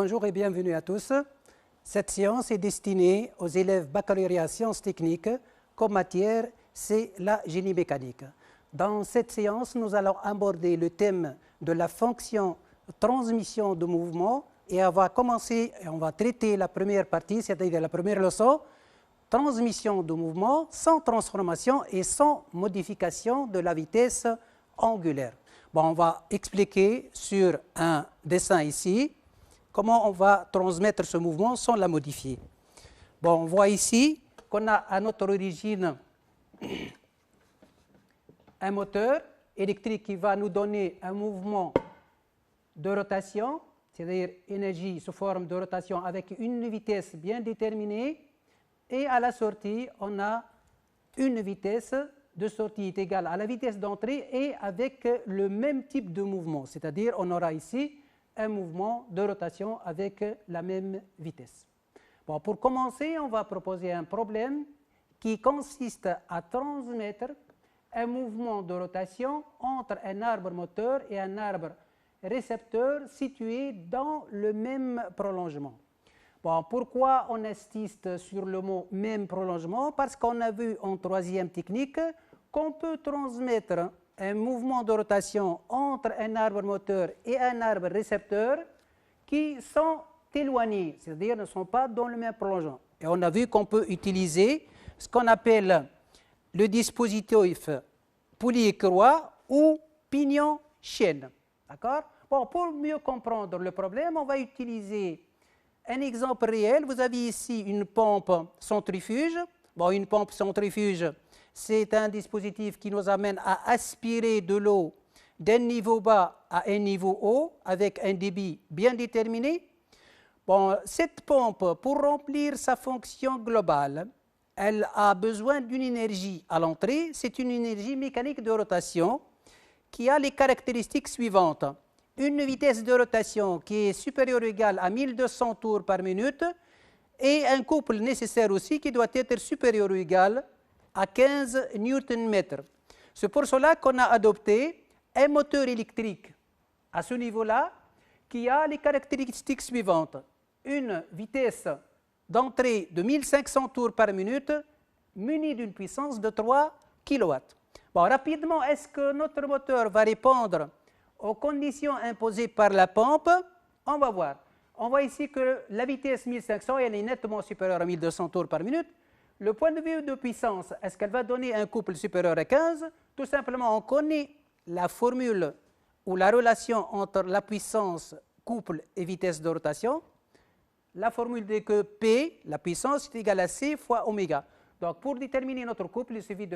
bonjour et bienvenue à tous. Cette séance est destinée aux élèves baccalauréat sciences techniques comme matière, c'est la génie mécanique. Dans cette séance, nous allons aborder le thème de la fonction transmission de mouvement et on va commencer et on va traiter la première partie, c'est-à-dire la première leçon, transmission de mouvement sans transformation et sans modification de la vitesse angulaire. Bon, on va expliquer sur un dessin ici comment on va transmettre ce mouvement sans la modifier. Bon, on voit ici qu'on a à notre origine un moteur électrique qui va nous donner un mouvement de rotation, c'est-à-dire énergie sous forme de rotation avec une vitesse bien déterminée. Et à la sortie, on a une vitesse de sortie est égale à la vitesse d'entrée et avec le même type de mouvement, c'est-à-dire on aura ici un mouvement de rotation avec la même vitesse. Bon, pour commencer, on va proposer un problème qui consiste à transmettre un mouvement de rotation entre un arbre moteur et un arbre récepteur situé dans le même prolongement. Bon, pourquoi on insiste sur le mot même prolongement? Parce qu'on a vu en troisième technique qu'on peut transmettre un mouvement de rotation entre un arbre moteur et un arbre récepteur qui sont éloignés, c'est-à-dire ne sont pas dans le même prolongement. Et on a vu qu'on peut utiliser ce qu'on appelle le dispositif poulie-croix ou pignon-chaîne. D'accord? Bon, pour mieux comprendre le problème, on va utiliser un exemple réel. Vous avez ici une pompe centrifuge. Bon, une pompe centrifuge, c'est un dispositif qui nous amène à aspirer de l'eau d'un niveau bas à un niveau haut avec un débit bien déterminé. Bon, cette pompe, pour remplir sa fonction globale, elle a besoin d'une énergie à l'entrée. C'est une énergie mécanique de rotation qui a les caractéristiques suivantes. Une vitesse de rotation qui est supérieure ou égale à 1200 tours par minute et un couple nécessaire aussi qui doit être supérieur ou égal à 15 Nm. C'est pour cela qu'on a adopté un moteur électrique à ce niveau-là qui a les caractéristiques suivantes. Une vitesse d'entrée de 1500 tours par minute munie d'une puissance de 3 kW. Bon, rapidement, est-ce que notre moteur va répondre aux conditions imposées par la pompe? On va voir. On voit ici que la vitesse 1500 elle est nettement supérieure à 1200 tours par minute. Le point de vue de puissance, est-ce qu'elle va donner un couple supérieur à 15? Tout simplement, on connaît la formule ou la relation entre la puissance, couple et vitesse de rotation. La formule dit que P, la puissance, est égale à C fois oméga. Donc, pour déterminer notre couple, il suffit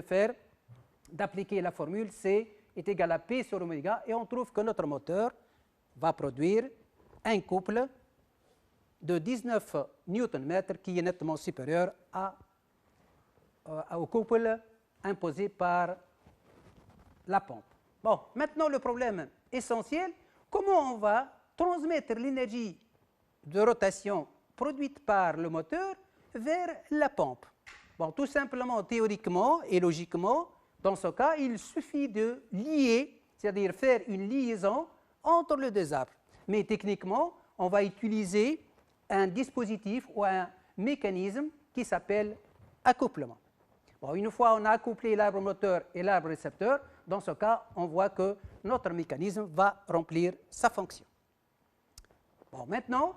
d'appliquer la formule C est égal à P sur oméga et on trouve que notre moteur va produire un couple de 19 Nm qui est nettement supérieur au couple imposé par la pompe. Bon, maintenant le problème essentiel, comment on va transmettre l'énergie de rotation produite par le moteur vers la pompe? Bon, tout simplement, théoriquement et logiquement, dans ce cas, il suffit de lier, c'est-à-dire faire une liaison entre les deux arbres. Mais techniquement, on va utiliser un dispositif ou un mécanisme qui s'appelle accouplement. Bon, une fois on a accouplé l'arbre moteur et l'arbre récepteur, dans ce cas, on voit que notre mécanisme va remplir sa fonction. Bon, maintenant,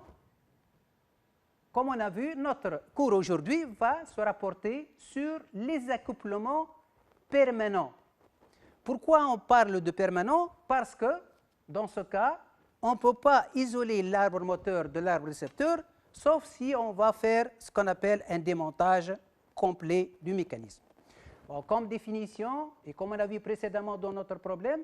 comme on a vu, notre cours aujourd'hui va se rapporter sur les accouplements permanents. Pourquoi on parle de permanent? Parce que, dans ce cas, on ne peut pas isoler l'arbre moteur de l'arbre récepteur, sauf si on va faire ce qu'on appelle un démontage complet du mécanisme. Bon, comme définition, et comme on a vu précédemment dans notre problème,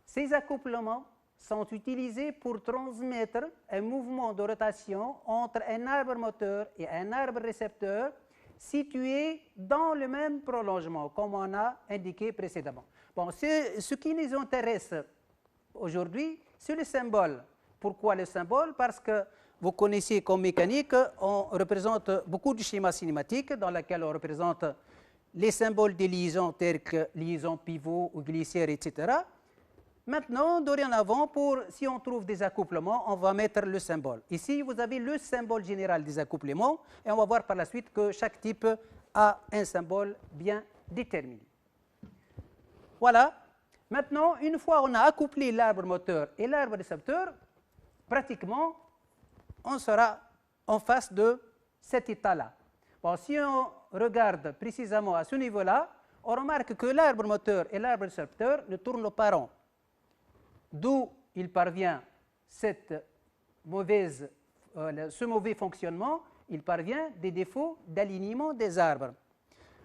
ces accouplements sont utilisés pour transmettre un mouvement de rotation entre un arbre moteur et un arbre récepteur situés dans le même prolongement, comme on a indiqué précédemment. Bon, ce qui nous intéresse aujourd'hui, c'est le symbole. Pourquoi le symbole? Parce que vous connaissez qu'en mécanique, on représente beaucoup de schémas cinématiques dans lesquels on représente les symboles des liaisons tels que liaison pivot ou glissière, etc. Maintenant, dorénavant, si on trouve des accouplements, on va mettre le symbole. Ici, vous avez le symbole général des accouplements et on va voir par la suite que chaque type a un symbole bien déterminé. Voilà. Maintenant, une fois on a accouplé l'arbre moteur et l'arbre récepteur, pratiquement, on sera en face de cet état-là. Bon, si on regarde précisément à ce niveau-là, on remarque que l'arbre moteur et l'arbre récepteur ne tournent pas rond. D'où il parvient ce mauvais fonctionnement, il parvient des défauts d'alignement des arbres.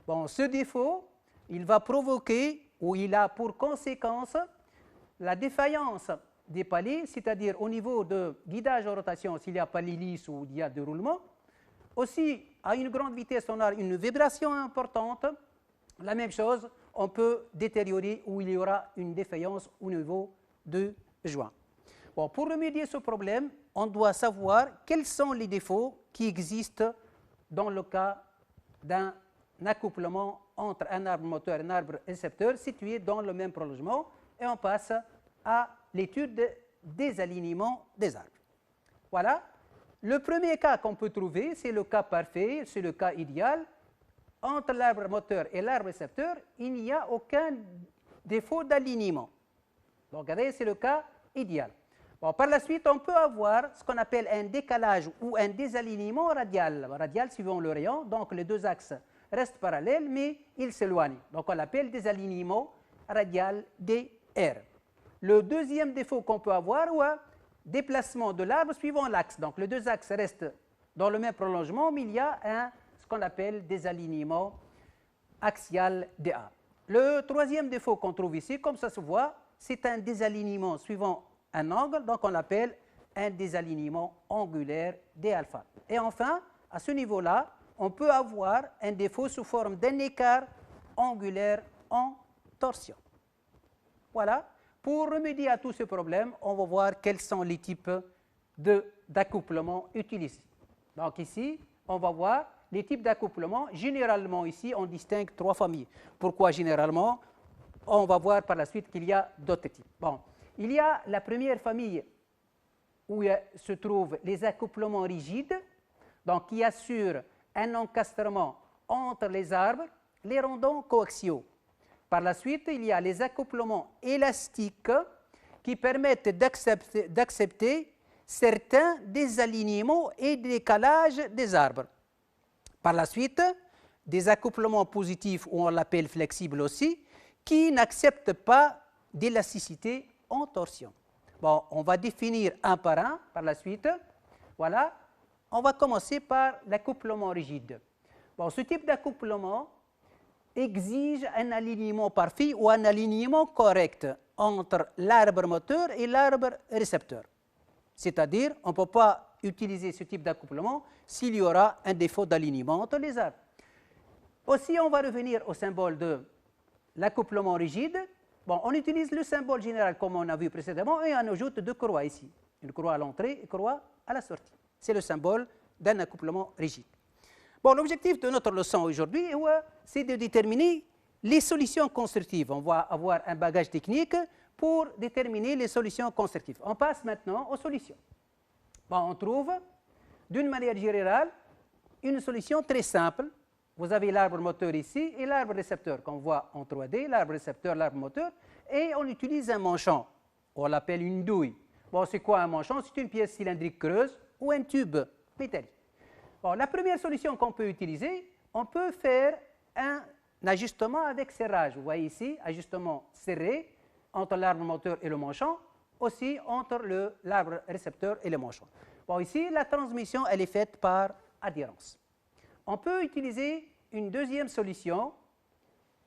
Bon, ce défaut, il va provoquer ou il a pour conséquence la défaillance des paliers, c'est-à-dire au niveau de guidage en rotation, s'il y a palier lisse ou il y a déroulement. Aussi, à une grande vitesse, on a une vibration importante. La même chose, on peut détériorer ou il y aura une défaillance au niveau de joint. Bon, pour remédier à ce problème, on doit savoir quels sont les défauts qui existent dans le cas d'un accouplement entre un arbre moteur et un arbre récepteur situé dans le même prolongement et on passe à l'étude des alignements des arbres. Voilà. Le premier cas qu'on peut trouver, c'est le cas parfait, c'est le cas idéal. Entre l'arbre moteur et l'arbre récepteur, il n'y a aucun défaut d'alignement. Donc, regardez, c'est le cas idéal. Bon, par la suite, on peut avoir ce qu'on appelle un décalage ou un désalignement radial. Radial suivant le rayon, donc les deux axes restent parallèles, mais ils s'éloignent. Donc, on l'appelle désalignement radial DR. Le deuxième défaut qu'on peut avoir, ou un déplacement de l'arbre suivant l'axe. Donc, les deux axes restent dans le même prolongement, mais il y a ce qu'on appelle désalignement axial DA. Le troisième défaut qu'on trouve ici, comme ça se voit, c'est un désalignement suivant un angle, donc on l'appelle un désalignement angulaire d'alpha. Et enfin, à ce niveau-là, on peut avoir un défaut sous forme d'un écart angulaire en torsion. Voilà. Pour remédier à tous ces problèmes, on va voir quels sont les types d'accouplement utilisés. Donc ici, on va voir les types d'accouplement. Généralement, ici, on distingue trois familles. Pourquoi généralement? On va voir par la suite qu'il y a d'autres types. Bon, il y a la première famille où se trouvent les accouplements rigides, donc qui assurent un encastrement entre les arbres, les rendant coaxiaux. Par la suite, il y a les accouplements élastiques qui permettent d'accepter certains désalignements et décalages des arbres. Par la suite, des accouplements positifs, ou on l'appelle flexibles aussi, qui n'acceptent pas d'élasticité en torsion. Bon, on va définir un par un par la suite. Voilà. On va commencer par l'accouplement rigide. Bon, ce type d'accouplement exige un alignement parfait ou un alignement correct entre l'arbre moteur et l'arbre récepteur. C'est-à-dire, on ne peut pas utiliser ce type d'accouplement s'il y aura un défaut d'alignement entre les arbres. Aussi, on va revenir au symbole de l'accouplement rigide. Bon, on utilise le symbole général comme on a vu précédemment et on ajoute deux croix ici. Une croix à l'entrée et une croix à la sortie. C'est le symbole d'un accouplement rigide. Bon, l'objectif de notre leçon aujourd'hui, c'est de déterminer les solutions constructives. On va avoir un bagage technique pour déterminer les solutions constructives. On passe maintenant aux solutions. Bon, on trouve, d'une manière générale, une solution très simple. Vous avez l'arbre moteur ici et l'arbre récepteur qu'on voit en 3D, l'arbre récepteur, l'arbre moteur, et on utilise un manchon. On l'appelle une douille. Bon, c'est quoi un manchon? C'est une pièce cylindrique creuse ou un tube métallique. Bon, la première solution qu'on peut utiliser, on peut faire un ajustement avec serrage. Vous voyez ici, ajustement serré entre l'arbre moteur et le manchon, aussi entre l'arbre récepteur et le manchon. Bon, ici, la transmission, elle est faite par adhérence. On peut utiliser une deuxième solution.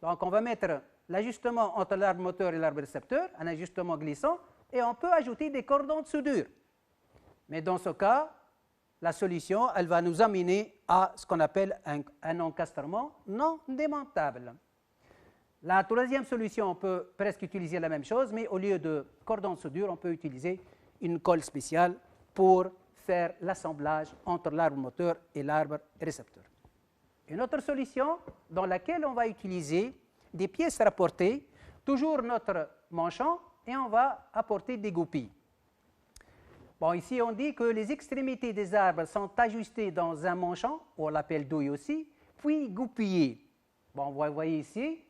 Donc, on va mettre l'ajustement entre l'arbre moteur et l'arbre récepteur, un ajustement glissant, et on peut ajouter des cordons de soudure. Mais dans ce cas, la solution, elle va nous amener à ce qu'on appelle un encastrement non démontable. La troisième solution, on peut presque utiliser la même chose, mais au lieu de cordon de soudure, on peut utiliser une colle spéciale pour faire l'assemblage entre l'arbre moteur et l'arbre récepteur. Une autre solution dans laquelle on va utiliser des pièces rapportées, toujours notre manchon et on va apporter des goupilles. Bon, ici, on dit que les extrémités des arbres sont ajustées dans un manchon, on l'appelle douille aussi, puis goupillées. Bon, vous voyez ici,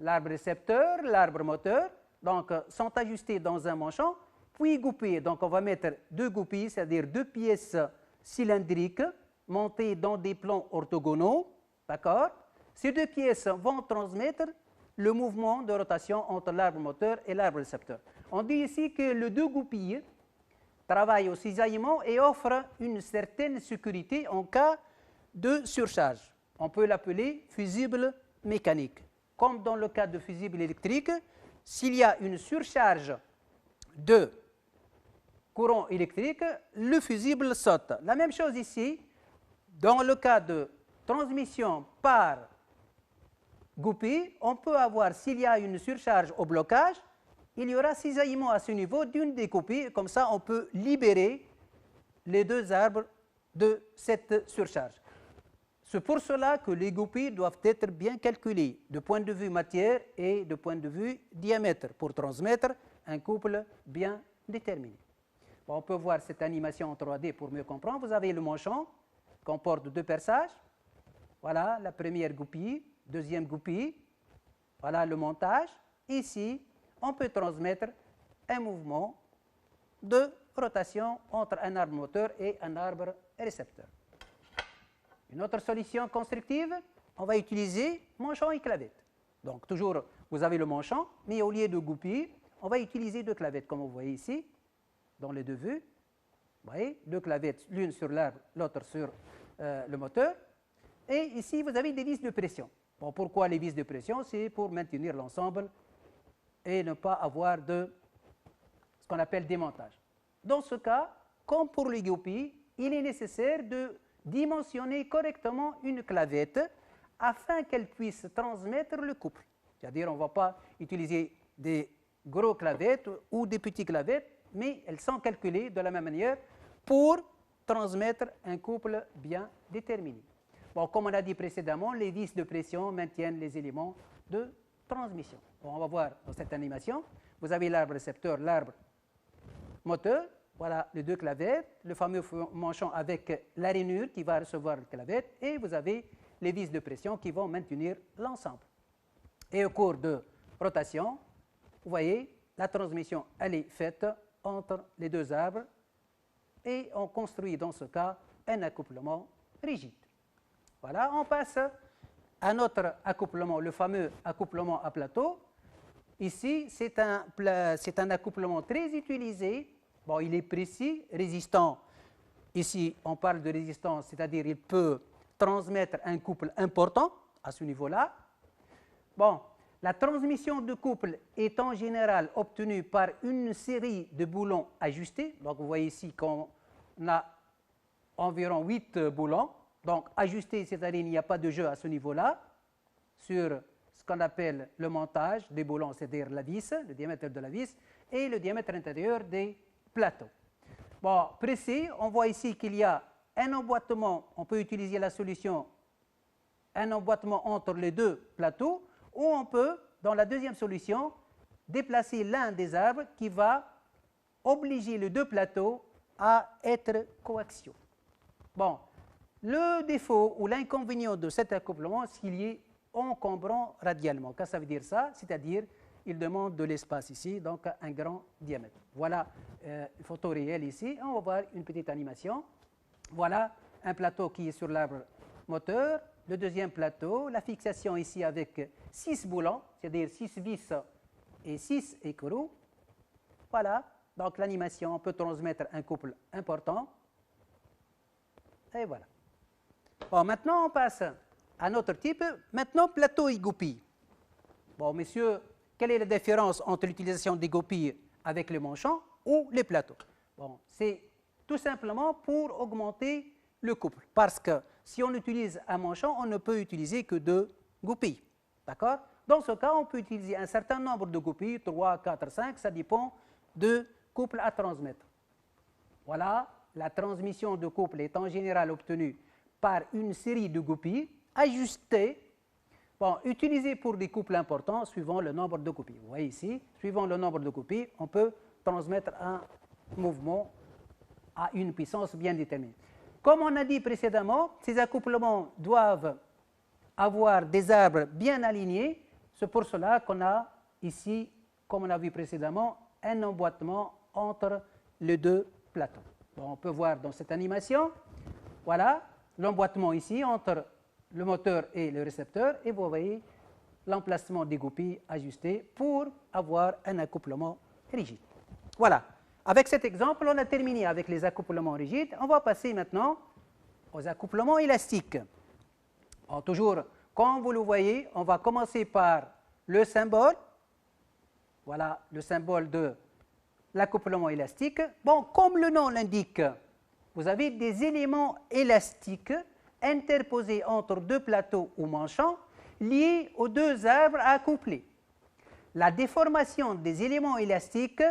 l'arbre récepteur, l'arbre moteur, donc sont ajustés dans un manchon, puis goupillés. Donc, on va mettre deux goupilles, c'est-à-dire deux pièces cylindriques montées dans des plans orthogonaux, d'accord? Ces deux pièces vont transmettre le mouvement de rotation entre l'arbre moteur et l'arbre récepteur. On dit ici que les deux goupilles travaillent au cisaillement et offrent une certaine sécurité en cas de surcharge. On peut l'appeler fusible mécanique. Comme dans le cas de fusible électrique, s'il y a une surcharge de courant électrique, le fusible saute. La même chose ici, dans le cas de transmission par goupille, on peut avoir, s'il y a une surcharge au blocage, il y aura cisaillement à ce niveau d'une des goupilles, comme ça on peut libérer les deux arbres de cette surcharge. C'est pour cela que les goupilles doivent être bien calculées de point de vue matière et de point de vue diamètre pour transmettre un couple bien déterminé. Bon, on peut voir cette animation en 3D pour mieux comprendre. Vous avez le manchon qui comporte deux perçages. Voilà la première goupille, deuxième goupille. Voilà le montage. Ici, on peut transmettre un mouvement de rotation entre un arbre moteur et un arbre récepteur. Une autre solution constructive, on va utiliser manchon et clavette. Donc toujours, vous avez le manchon, mais au lieu de goupilles, on va utiliser deux clavettes, comme vous voyez ici, dans les deux vues. Vous voyez, deux clavettes, l'une sur l'arbre, l'autre sur le moteur. Et ici, vous avez des vis de pression. Bon, pourquoi les vis de pression? C'est pour maintenir l'ensemble et ne pas avoir de ce qu'on appelle démontage. Dans ce cas, comme pour les goupilles, il est nécessaire de dimensionner correctement une clavette afin qu'elle puisse transmettre le couple. C'est-à-dire, on ne va pas utiliser des gros clavettes ou des petits clavettes, mais elles sont calculées de la même manière pour transmettre un couple bien déterminé. Bon, comme on a dit précédemment, les vis de pression maintiennent les éléments de transmission. Bon, on va voir dans cette animation. Vous avez l'arbre récepteur, l'arbre moteur. Voilà les deux clavettes, le fameux manchon avec la rainure qui va recevoir la clavette, et vous avez les vis de pression qui vont maintenir l'ensemble. Et au cours de rotation, vous voyez, la transmission, elle est faite entre les deux arbres et on construit dans ce cas un accouplement rigide. Voilà, on passe à notre accouplement, le fameux accouplement à plateau. Ici, c'est un accouplement très utilisé. Bon, il est précis, résistant. Ici, on parle de résistance, c'est-à-dire il peut transmettre un couple important à ce niveau-là. Bon, la transmission de couple est en général obtenue par une série de boulons ajustés. Donc, vous voyez ici qu'on a environ 8 boulons. Donc, ajustés, c'est-à-dire il n'y a pas de jeu à ce niveau-là, sur ce qu'on appelle le montage des boulons, c'est-à-dire la vis, le diamètre de la vis, et le diamètre intérieur des plateaux. Bon, précis, on voit ici qu'il y a un emboîtement, on peut utiliser la solution, un emboîtement entre les deux plateaux, ou on peut, dans la deuxième solution, déplacer l'un des arbres qui va obliger les deux plateaux à être coaxiaux. Bon, le défaut ou l'inconvénient de cet accouplement, c'est qu'il est encombrant radialement. Qu'est-ce que ça veut dire ça? C'est-à-dire il demande de l'espace ici, donc un grand diamètre. Voilà une photo réelle ici. On va voir une petite animation. Voilà un plateau qui est sur l'arbre moteur. Le deuxième plateau, la fixation ici avec 6 boulons, c'est-à-dire 6 vis et 6 écrous. Voilà, donc l'animation peut transmettre un couple important. Et voilà. Bon, maintenant on passe à notre type. Maintenant, plateau et goupille. Bon, messieurs, quelle est la différence entre l'utilisation des goupilles avec les manchons ou les plateaux? Bon, c'est tout simplement pour augmenter le couple. Parce que si on utilise un manchon, on ne peut utiliser que 2 goupilles. D'accord? Dans ce cas, on peut utiliser un certain nombre de goupilles, 3, 4, 5, ça dépend du couple à transmettre. Voilà, la transmission de couple est en général obtenue par une série de goupilles ajustées Bon, utilisé pour des couples importants suivant le nombre de copies. Vous voyez ici, suivant le nombre de copies, on peut transmettre un mouvement à une puissance bien déterminée. Comme on a dit précédemment, ces accouplements doivent avoir des arbres bien alignés. C'est pour cela qu'on a ici, comme on a vu précédemment, un emboîtement entre les deux plateaux. Bon, on peut voir dans cette animation, voilà, l'emboîtement ici entre le moteur et le récepteur, et vous voyez l'emplacement des goupilles ajustées pour avoir un accouplement rigide. Voilà. Avec cet exemple, on a terminé avec les accouplements rigides. On va passer maintenant aux accouplements élastiques. Alors, toujours, comme vous le voyez, on va commencer par le symbole. Voilà le symbole de l'accouplement élastique. Bon, comme le nom l'indique, vous avez des éléments élastiques interposés entre deux plateaux ou manchons liés aux deux arbres à accoupler. La déformation des éléments élastiques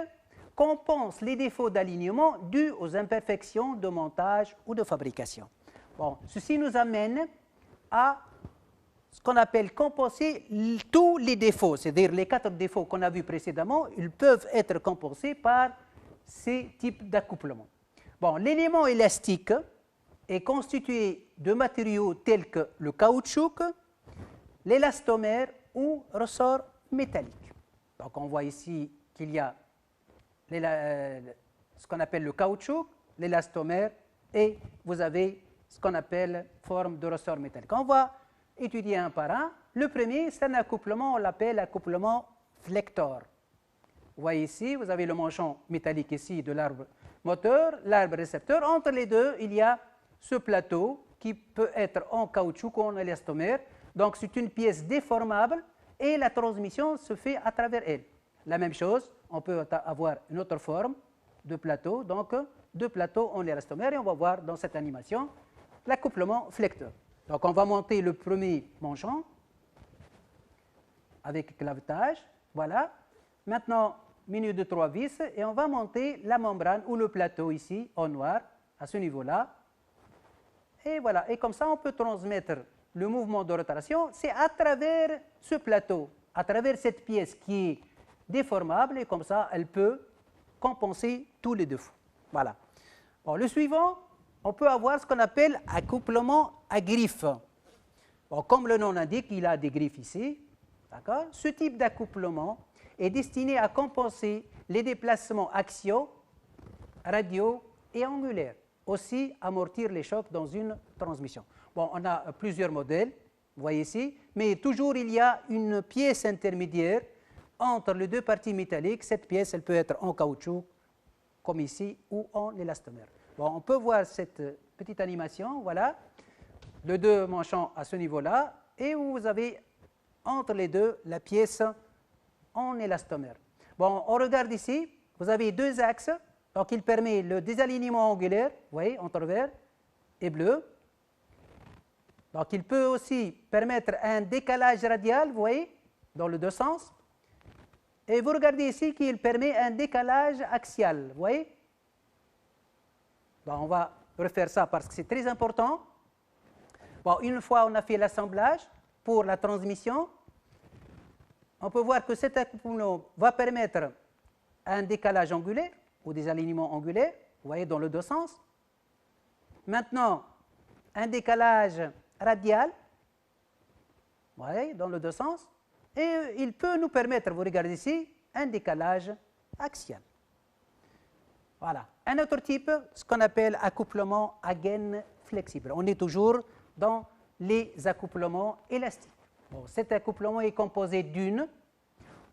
compense les défauts d'alignement dus aux imperfections de montage ou de fabrication. Bon, ceci nous amène à ce qu'on appelle compenser tous les défauts, c'est-à-dire les 4 défauts qu'on a vus précédemment, ils peuvent être compensés par ces types d'accouplement. Bon, l'élément élastique est constitué de matériaux tels que le caoutchouc, l'élastomère ou ressort métallique. Donc on voit ici qu'il y a ce qu'on appelle le caoutchouc, l'élastomère, et vous avez ce qu'on appelle forme de ressort métallique. On va étudier un par un. Le premier, c'est un accouplement, on l'appelle accouplement flector. Vous voyez ici, vous avez le manchon métallique ici de l'arbre moteur, l'arbre récepteur. Entre les deux, il y a ce plateau qui peut être en caoutchouc ou en élastomère. Donc c'est une pièce déformable et la transmission se fait à travers elle. La même chose, on peut avoir une autre forme de plateau, donc deux plateaux en élastomère, et on va voir dans cette animation l'accouplement flecteur. Donc on va monter le premier manchon avec clavetage, voilà. Maintenant, milieu de 3 vis, et on va monter la membrane ou le plateau ici en noir, à ce niveau-là. Et voilà, et comme ça on peut transmettre le mouvement de rotation, c'est à travers ce plateau, à travers cette pièce qui est déformable, et comme ça elle peut compenser tous les défauts. Voilà. Bon, le suivant, on peut avoir ce qu'on appelle accouplement à griffes. Bon, comme le nom l'indique, il a des griffes ici. D'accord ? Ce type d'accouplement est destiné à compenser les déplacements axiaux, radiaux et angulaires. Aussi amortir les chocs dans une transmission. Bon, on a plusieurs modèles, vous voyez ici, mais toujours il y a une pièce intermédiaire entre les deux parties métalliques. Cette pièce, elle peut être en caoutchouc, comme ici, ou en élastomère. Bon, on peut voir cette petite animation, voilà, les deux manchons à ce niveau-là, et vous avez entre les deux la pièce en élastomère. Bon, on regarde ici, vous avez deux axes, donc il permet le désalignement angulaire, vous voyez, entre vert et bleu. Donc il peut aussi permettre un décalage radial, vous voyez, dans les deux sens. Et vous regardez ici qu'il permet un décalage axial, vous voyez. Bon, on va refaire ça parce que c'est très important. Bon, une fois on a fait l'assemblage pour la transmission, on peut voir que cet accouplement va permettre un décalage angulaire ou des alignements angulaires, vous voyez, dans les deux sens. Maintenant, un décalage radial, vous voyez, dans les deux sens. Et il peut nous permettre, vous regardez ici, un décalage axial. Voilà. Un autre type, ce qu'on appelle accouplement à gaine flexible. On est toujours dans les accouplements élastiques. Bon, cet accouplement est composé d'une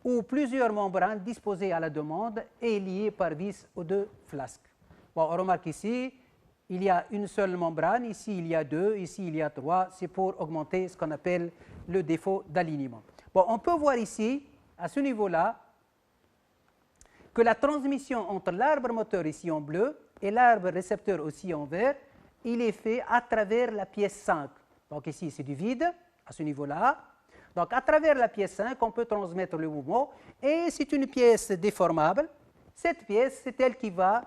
ou plusieurs membranes disposées à la demande et liées par vis aux deux flasques. Bon, on remarque ici, il y a une seule membrane, ici il y a deux, ici il y a trois. C'est pour augmenter ce qu'on appelle le défaut d'alignement. Bon, on peut voir ici, à ce niveau-là, que la transmission entre l'arbre moteur ici en bleu et l'arbre récepteur aussi en vert, il est fait à travers la pièce 5. Donc ici, c'est du vide, à ce niveau-là. Donc à travers la pièce 5, on peut transmettre le mouvement. Et c'est une pièce déformable. Cette pièce, c'est elle qui va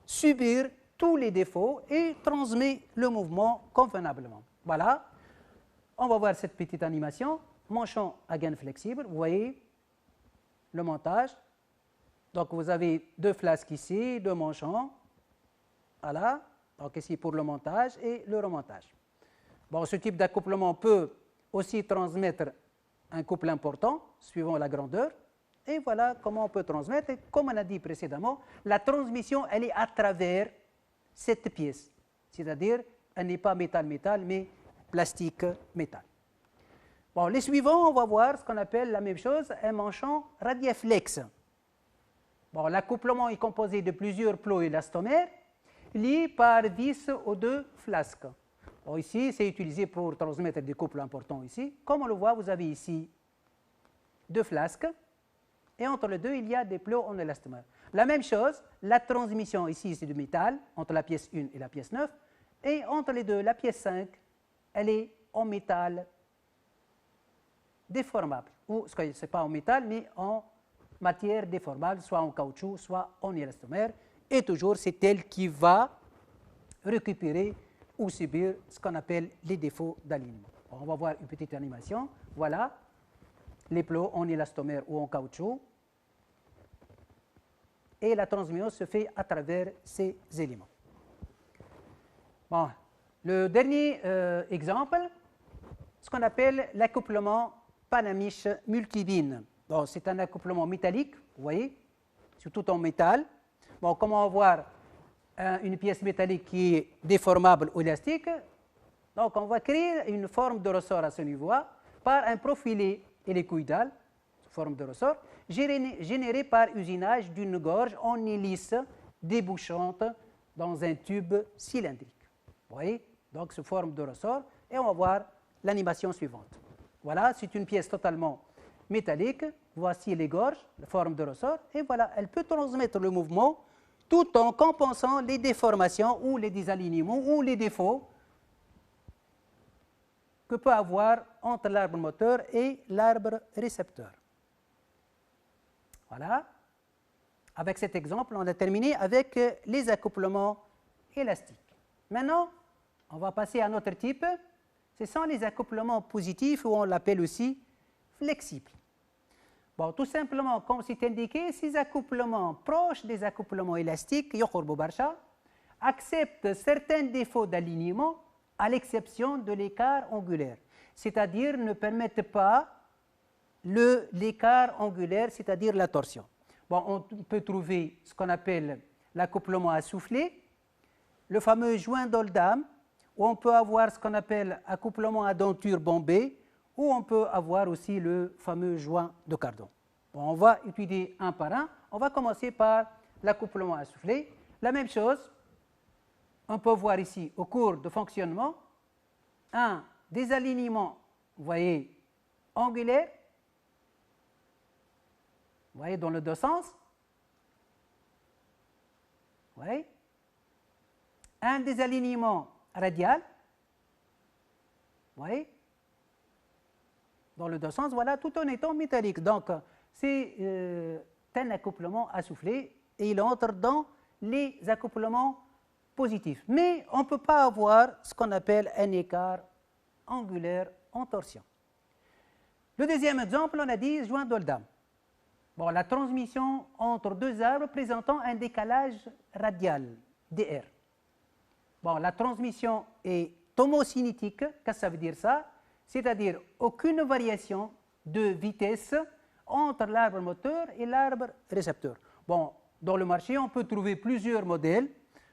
subir tous les défauts et transmet le mouvement convenablement. Voilà. On va voir cette petite animation. manchon à gaine flexible. Vous voyez le montage. Donc, vous avez deux flasques ici, deux manchons. Voilà. Donc, ici pour le montage et le remontage. Bon, ce type d'accouplement peut aussi transmettre un couple important, suivant la grandeur. Et voilà comment on peut transmettre. Et comme on a dit précédemment, la transmission, elle est à travers cette pièce. C'est-à-dire, elle n'est pas métal-métal, mais plastique-métal. Bon, les suivants, on va voir ce qu'on appelle la même chose, un manchon radiaflex. Bon, l'accouplement est composé de plusieurs plots élastomères liés par vis aux deux flasques. Bon, ici, c'est utilisé pour transmettre des couples importants ici. Comme on le voit, vous avez ici deux flasques et entre les deux, il y a des plots en élastomère. La même chose, la transmission ici, c'est du métal entre la pièce 1 et la pièce 9 et entre les deux, la pièce 5, elle est en métal déformable, ou ce n'est pas en métal, mais en matière déformable, soit en caoutchouc, soit en élastomère, et toujours c'est elle qui va récupérer ou subir ce qu'on appelle les défauts d'alignement. On va voir une petite animation. Voilà les plots en élastomère ou en caoutchouc, et la transmission se fait à travers ces éléments. Bon, le dernier exemple, ce qu'on appelle l'accouplement Panamish multibine. C'est un accouplement métallique, vous voyez, c'est tout en métal. Bon, comment on va voir une pièce métallique qui est déformable ou élastique? Donc, on va créer une forme de ressort à ce niveau par un profilé hélicoïdal, forme de ressort, généré par usinage d'une gorge en hélice débouchante dans un tube cylindrique. Vous voyez, donc, sous forme de ressort, et on va voir l'animation suivante. Voilà, c'est une pièce totalement métallique. Voici les gorges, la forme de ressort, et voilà, elle peut transmettre le mouvement tout en compensant les déformations ou les désalignements ou les défauts que peut avoir entre l'arbre moteur et l'arbre récepteur. Voilà. Avec cet exemple, on a terminé avec les accouplements élastiques. Maintenant, on va passer à notre type. Ce sont les accouplements positifs, ou on l'appelle aussi flexibles. Bon, tout simplement, comme c'est indiqué, ces accouplements proches des accouplements élastiques, acceptent certains défauts d'alignement à l'exception de l'écart angulaire, c'est-à-dire ne permettent pas l'écart angulaire, c'est-à-dire la torsion. Bon, on peut trouver ce qu'on appelle l'accouplement à souffler, le fameux joint d'Oldham, où on peut avoir ce qu'on appelle accouplement à denture bombée, ou on peut avoir aussi le fameux joint de Cardon. Bon, on va étudier un par un. On va commencer par l'accouplement à souffler. La même chose, on peut voir ici au cours de fonctionnement un désalignement, vous voyez, angulaire, vous voyez, dans les deux sens. Vous voyez, un désalignement radial, vous voyez, dans le deux sens, voilà, tout en étant métallique. Donc, c'est un accouplement à souffler et il entre dans les accouplements positifs. Mais on ne peut pas avoir ce qu'on appelle un écart angulaire en torsion. Le deuxième exemple, on a dit joint d'Oldham. Bon, la transmission entre deux arbres présentant un décalage radial, DR. Bon, la transmission est homocinétique. Qu'est-ce que ça veut dire ça? C'est-à-dire aucune variation de vitesse entre l'arbre moteur et l'arbre récepteur. Bon, dans le marché, on peut trouver plusieurs modèles.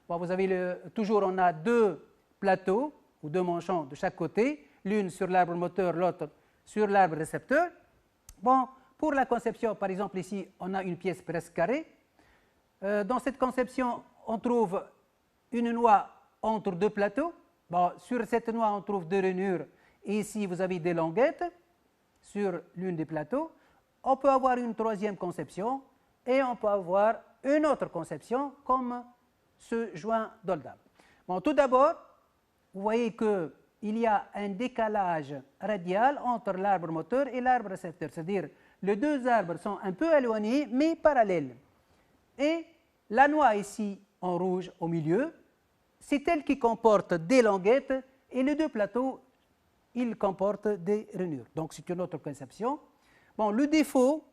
Bon, vous avez toujours, on a deux plateaux ou deux manchons de chaque côté, l'une sur l'arbre moteur, l'autre sur l'arbre récepteur. Bon, pour la conception, par exemple, ici, on a une pièce presque carrée. Dans cette conception, on trouve une noix entre deux plateaux. Bon, sur cette noix, on trouve deux rainures. Et ici, vous avez des languettes sur l'une des plateaux. On peut avoir une troisième conception et on peut avoir une autre conception comme ce joint d'Oldham. Bon, tout d'abord, vous voyez qu'il y a un décalage radial entre l'arbre moteur et l'arbre récepteur. C'est-à-dire les deux arbres sont un peu éloignés mais parallèles. Et la noix ici en rouge au milieu, c'est elle qui comporte des languettes et les deux plateaux il comporte des rainures. Donc c'est une autre conception. Bon, le défaut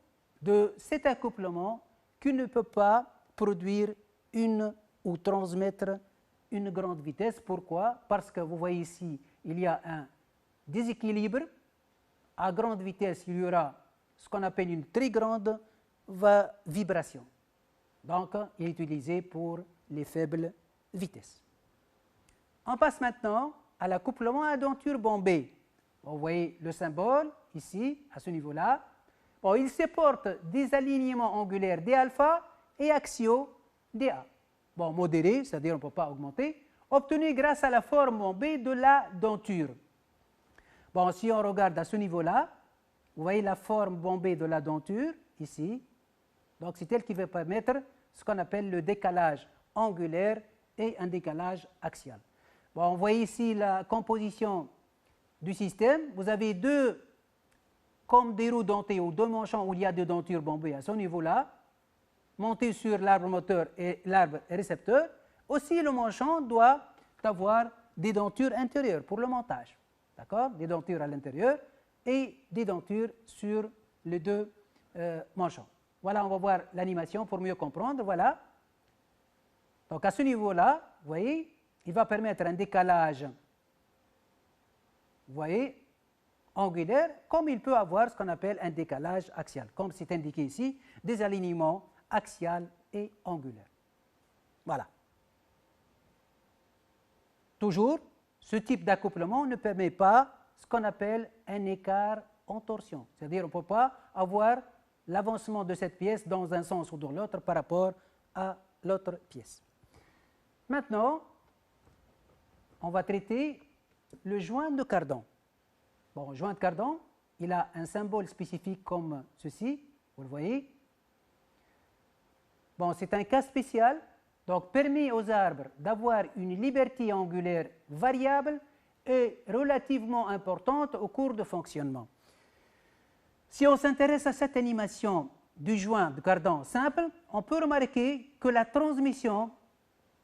de cet accouplement, qu'il ne peut pas produire une ou transmettre une grande vitesse. Pourquoi? Parce que vous voyez ici, il y a un déséquilibre. À grande vitesse, il y aura ce qu'on appelle une très grande vibration. Donc, il est utilisé pour les faibles vitesses. On passe maintenant à l'accouplement à denture bombée. Vous voyez le symbole ici, à ce niveau-là. Bon, il supporte des alignements angulaires dα et axiaux dA. Bon, modérés, c'est-à-dire on ne peut pas augmenter, obtenus grâce à la forme bombée de la denture. Bon, si on regarde à ce niveau-là, vous voyez la forme bombée de la denture, ici. Donc, c'est elle qui va permettre ce qu'on appelle le décalage angulaire et un décalage axial. Bon, vous voyez ici la composition du système. Vous avez deux, comme des roues dentées ou deux manchons où il y a des dentures bombées à ce niveau-là, montées sur l'arbre moteur et l'arbre récepteur. Aussi, le manchon doit avoir des dentures intérieures pour le montage. D'accord? Des dentures à l'intérieur et des dentures sur les deux manchons. Voilà, on va voir l'animation pour mieux comprendre. Voilà. Donc, à ce niveau-là, vous voyez, il va permettre un décalage, vous voyez, angulaire, comme il peut avoir ce qu'on appelle un décalage axial, comme c'est indiqué ici, des alignements axial et angulaire. Voilà. Toujours, ce type d'accouplement ne permet pas ce qu'on appelle un écart en torsion. C'est-à-dire qu'on ne peut pas avoir l'avancement de cette pièce dans un sens ou dans l'autre par rapport à l'autre pièce. Maintenant, on va traiter le joint de cardan. Bon, le joint de cardan, il a un symbole spécifique comme ceci, vous le voyez. Bon, c'est un cas spécial, donc permet aux arbres d'avoir une liberté angulaire variable et relativement importante au cours de fonctionnement. Si on s'intéresse à cette animation du joint de cardan simple, on peut remarquer que la transmission,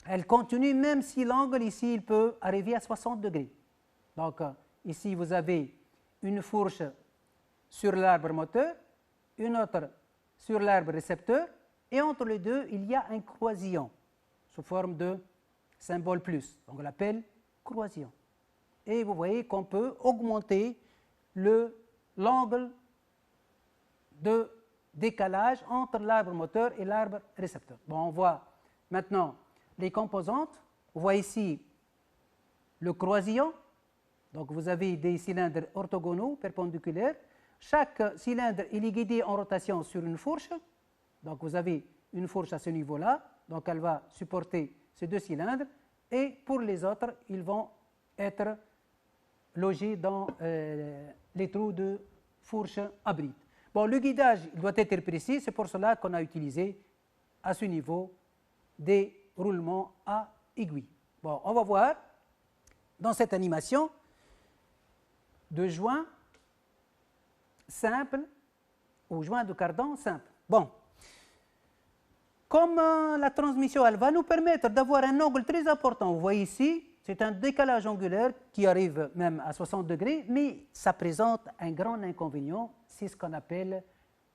elle continue même si l'angle ici, il peut arriver à 60 degrés. Donc ici, vous avez une fourche sur l'arbre moteur, une autre sur l'arbre récepteur, et entre les deux, il y a un croisillon sous forme de symbole plus. Donc on l'appelle croisillon. Et vous voyez qu'on peut augmenter l'angle de décalage entre l'arbre moteur et l'arbre récepteur. Bon, on voit maintenant les composantes. Vous voyez ici le croisillon. Donc vous avez des cylindres orthogonaux, perpendiculaires. Chaque cylindre il est guidé en rotation sur une fourche. Donc vous avez une fourche à ce niveau-là. Donc elle va supporter ces deux cylindres. Et pour les autres, ils vont être logés dans les trous de fourche abrite. Bon, le guidage doit être précis. C'est pour cela qu'on a utilisé à ce niveau des roulements à aiguille. Bon, on va voir dans cette animation de joint simple ou joint de cardan simple. Bon, comme la transmission, elle va nous permettre d'avoir un angle très important. Vous voyez ici, c'est un décalage angulaire qui arrive même à 60 degrés, mais ça présente un grand inconvénient, c'est ce qu'on appelle,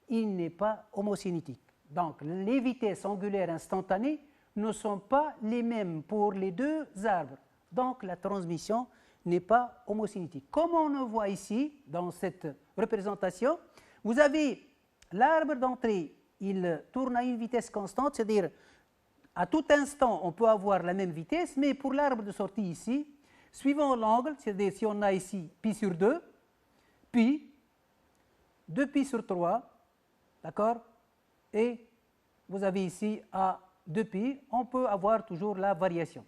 il n'est pas homocénétique. Donc, les vitesses angulaires instantanées ne sont pas les mêmes pour les deux arbres. Donc, la transmission n'est pas homocénétique. Comme on le voit ici, dans cette représentation, vous avez l'arbre d'entrée, il tourne à une vitesse constante, c'est-à-dire à tout instant, on peut avoir la même vitesse, mais pour l'arbre de sortie ici, suivant l'angle, c'est-à-dire si on a ici pi sur 2, pi, 2pi sur 3, d'accord? Et vous avez ici à 2pi, on peut avoir toujours la variation.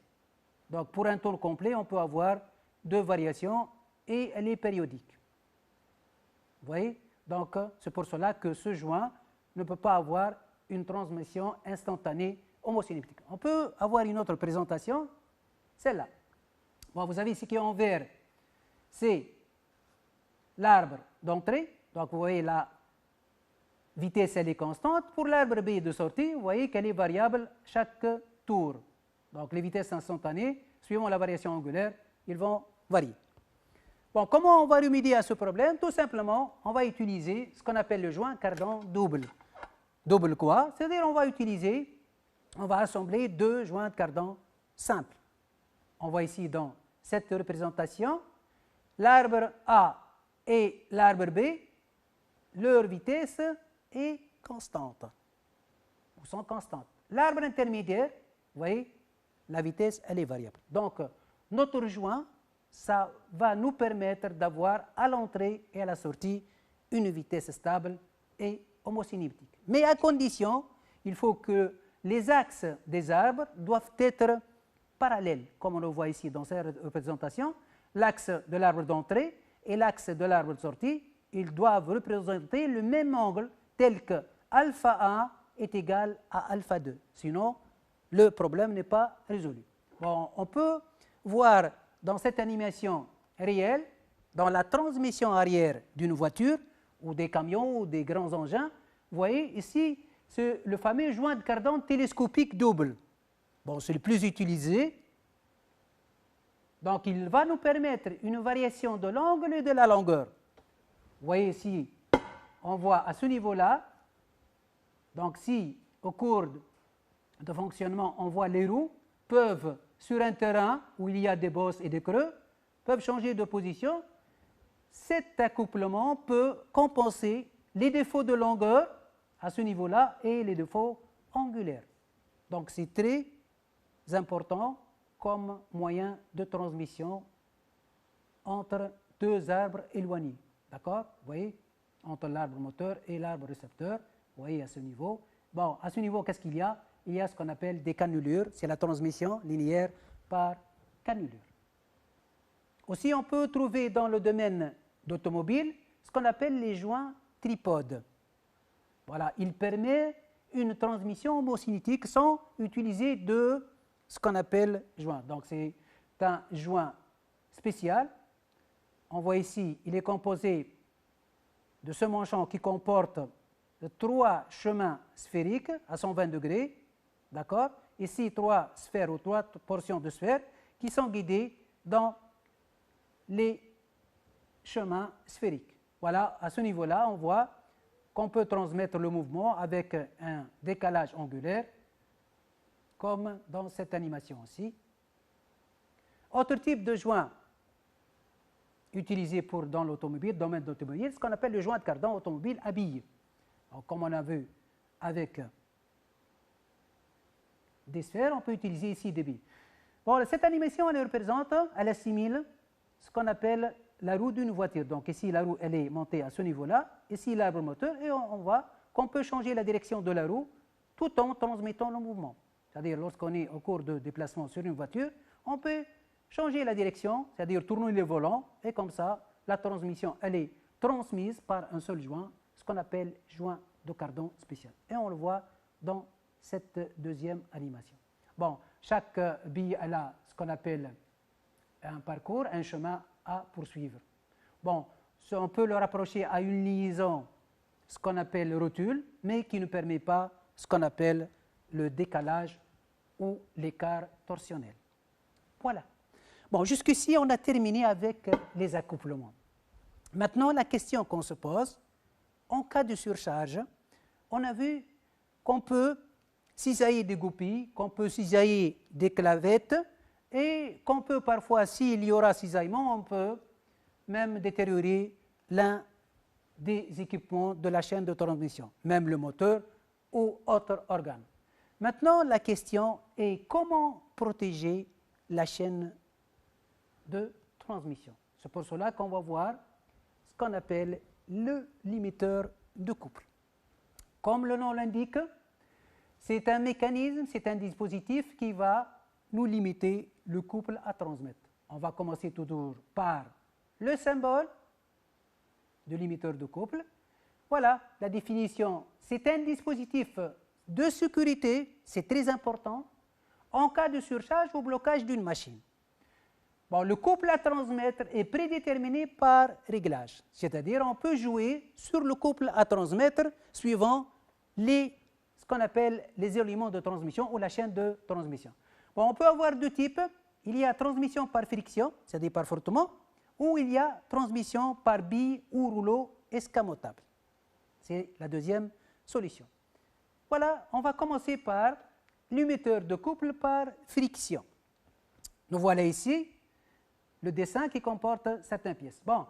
Donc pour un tour complet, on peut avoir deux variations et elle est périodique. Vous voyez? Donc c'est pour cela que ce joint ne peut pas avoir une transmission instantanée homocénétique. On peut avoir une autre présentation, celle-là. Bon, vous avez ici qui est en vert, c'est l'arbre d'entrée. Donc vous voyez la vitesse, elle est constante. Pour l'arbre B de sortie, vous voyez qu'elle est variable chaque tour. Donc les vitesses instantanées, suivant la variation angulaire, ils vont varier. Bon, comment on va remédier à ce problème? Tout simplement, on va utiliser ce qu'on appelle le joint cardan double. Double quoi? C'est-à-dire on va assembler deux joints de cardan simples. On voit ici dans cette représentation, l'arbre A et l'arbre B, leur vitesse est constante, ou sont constantes. L'arbre intermédiaire, vous voyez, la vitesse, elle est variable. Donc, notre joint, ça va nous permettre d'avoir à l'entrée et à la sortie une vitesse stable et homosynétique. Mais à condition, il faut que les axes des arbres doivent être parallèles, comme on le voit ici dans cette représentation. L'axe de l'arbre d'entrée et l'axe de l'arbre de sortie, ils doivent représenter le même angle, tel que alpha 1 est égal à alpha 2. Sinon, le problème n'est pas résolu. Bon, on peut voir dans cette animation réelle, dans la transmission arrière d'une voiture ou des camions ou des grands engins, vous voyez ici, c'est le fameux joint de cardan télescopique double. Bon, c'est le plus utilisé. Donc, il va nous permettre une variation de l'angle et de la longueur. Vous voyez ici, on voit à ce niveau-là, donc si au cours de fonctionnement, on voit les roues peuvent, sur un terrain où il y a des bosses et des creux, peuvent changer de position. Cet accouplement peut compenser les défauts de longueur à ce niveau-là et les défauts angulaires. Donc, c'est très important comme moyen de transmission entre deux arbres éloignés. D'accord? Vous voyez? Entre l'arbre moteur et l'arbre récepteur. Vous voyez à ce niveau. Bon, à ce niveau, qu'est-ce qu'il y a? Il y a ce qu'on appelle des cannelures. C'est la transmission linéaire par cannelure. Aussi, on peut trouver dans le domaine d'automobile ce qu'on appelle les joints tripodes. Voilà, il permet une transmission homosynétique sans utiliser de ce qu'on appelle joint. Donc, c'est un joint spécial. On voit ici, il est composé de ce manchon qui comporte trois chemins sphériques à 120 degrés. D'accord? Ici, trois sphères ou trois portions de sphères qui sont guidées dans les chemins sphériques. Voilà, à ce niveau-là, on voit qu'on peut transmettre le mouvement avec un décalage angulaire, comme dans cette animation aussi. Autre type de joint utilisé dans l'automobile, domaine de l'automobile, ce qu'on appelle le joint de cardan automobile à billes. Alors, comme on a vu avec des sphères, on peut utiliser ici des billes. Bon, cette animation, elle représente, elle assimile ce qu'on appelle la roue d'une voiture. Donc ici, la roue, elle est montée à ce niveau-là. Ici, l'arbre moteur, et on voit qu'on peut changer la direction de la roue tout en transmettant le mouvement. C'est-à-dire, lorsqu'on est au cours de déplacement sur une voiture, on peut changer la direction, c'est-à-dire tourner les volants, et comme ça, la transmission, elle est transmise par un seul joint, ce qu'on appelle joint de cardan spécial. Et on le voit dans cette deuxième animation. Bon, chaque bille, elle a ce qu'on appelle un parcours, un chemin à poursuivre. Bon, on peut le rapprocher à une liaison, ce qu'on appelle rotule, mais qui ne permet pas ce qu'on appelle le décalage ou l'écart torsionnel. Voilà. Bon, jusqu'ici, on a terminé avec les accouplements. Maintenant, la question qu'on se pose, en cas de surcharge, on a vu qu'on peut cisailler des goupilles, qu'on peut cisailler des clavettes, et qu'on peut parfois, s'il y aura cisaillement, on peut même détériorer l'un des équipements de la chaîne de transmission, même le moteur ou autre organe. Maintenant, la question est comment protéger la chaîne de transmission. C'est pour cela qu'on va voir ce qu'on appelle le limiteur de couple. Comme le nom l'indique, c'est un mécanisme, c'est un dispositif qui va nous limiter le couple à transmettre. On va commencer toujours par le symbole de limiteur de couple. Voilà la définition. C'est un dispositif de sécurité, c'est très important, en cas de surcharge ou blocage d'une machine. Bon, le couple à transmettre est prédéterminé par réglage, c'est-à-dire on peut jouer sur le couple à transmettre suivant ce qu'on appelle les éléments de transmission ou la chaîne de transmission. Bon, on peut avoir deux types. Il y a transmission par friction, c'est-à-dire par frottement, où il y a transmission par bille ou rouleau escamotable. C'est la deuxième solution. Voilà, on va commencer par l'émetteur de couple par friction. Nous voilà ici le dessin qui comporte certaines pièces. Bon,